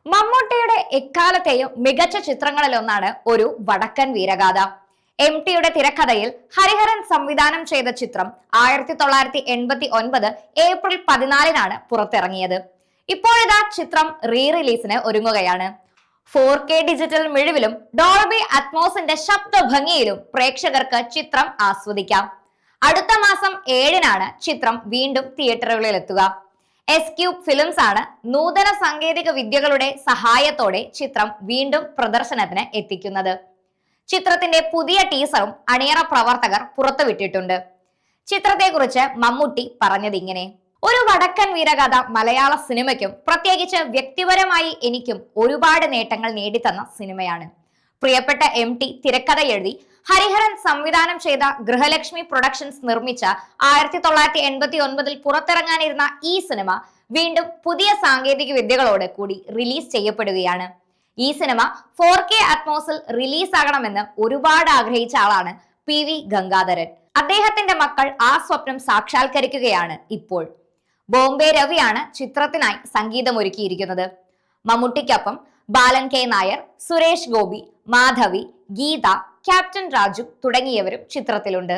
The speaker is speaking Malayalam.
മമ്മൂട്ടിയുടെ എക്കാലത്തെയും മികച്ച ചിത്രങ്ങളിലൊന്നാണ് ഒരു വടക്കൻ വീരഗാഥ. ടിയുടെ തിരക്കഥയിൽ ഹരിഹരൻ സംവിധാനം ചെയ്ത ചിത്രം 1989 ഏപ്രിൽ 14 പുറത്തിറങ്ങിയത്. ഇപ്പോഴിതാ ചിത്രം റിലീസിന് ഒരുങ്ങുകയാണ്. 4K ഡിജിറ്റൽ മിഴിവിലും ഡോൾബി അറ്റ്മോസിന്റെ ശബ്ദ ഭംഗിയിലും പ്രേക്ഷകർക്ക് ചിത്രം ആസ്വദിക്കാം. അടുത്ത മാസം 7 ചിത്രം വീണ്ടും തിയേറ്ററുകളിൽ എത്തുക. എസ്-ക്യൂബ് ഫിലിംസ് ആണ് നൂതന സാങ്കേതിക വിദ്യകളുടെ സഹായത്തോടെ ചിത്രം വീണ്ടും പ്രദർശനത്തിന് എത്തിക്കുന്നത്. ചിത്രത്തിന്റെ പുതിയ ടീസറും അണിയറ പ്രവർത്തകർ പുറത്തുവിട്ടിട്ടുണ്ട്. ചിത്രത്തെക്കുറിച്ച് മമ്മൂട്ടി പറഞ്ഞതിങ്ങനെ: ഒരു വടക്കൻ വീരഗാഥ മലയാള സിനിമയ്ക്കും പ്രത്യേകിച്ച് വ്യക്തിപരമായി എനിക്കും ഒരുപാട് നേട്ടങ്ങൾ നേടിത്തന്ന സിനിമയാണ്. പ്രിയപ്പെട്ട ടി തിരക്കഥ എഴുതി ഹരിഹരൻ സംവിധാനം ചെയ്ത ഗൃഹലക്ഷ്മി പ്രൊഡക്ഷൻസ് നിർമ്മിച്ച 1989 പുറത്തിറങ്ങാനിരുന്ന ഈ സിനിമ വീണ്ടും പുതിയ സാങ്കേതിക വിദ്യകളോട് കൂടി റിലീസ് ചെയ്യപ്പെടുകയാണ്. ഈ സിനിമ 4K അറ്റ്മോസിൽ റിലീസ് ആകണമെന്ന് ഒരുപാട് ആഗ്രഹിച്ച ആളാണ് PV ഗംഗാധരൻ. അദ്ദേഹത്തിന്റെ മക്കൾ ആ സ്വപ്നം സാക്ഷാത്കരിക്കുകയാണ് ഇപ്പോൾ. ബോംബെ രവിയാണ് ചിത്രത്തിനായി സംഗീതമൊരുക്കിയിരിക്കുന്നത്. മമ്മൂട്ടിക്കൊപ്പം ബാലൻ K നായർ, സുരേഷ് ഗോപി, മാധവി, ഗീത, ക്യാപ്റ്റൻ രാജു തുടങ്ങിയവരും ചിത്രത്തിലുണ്ട്.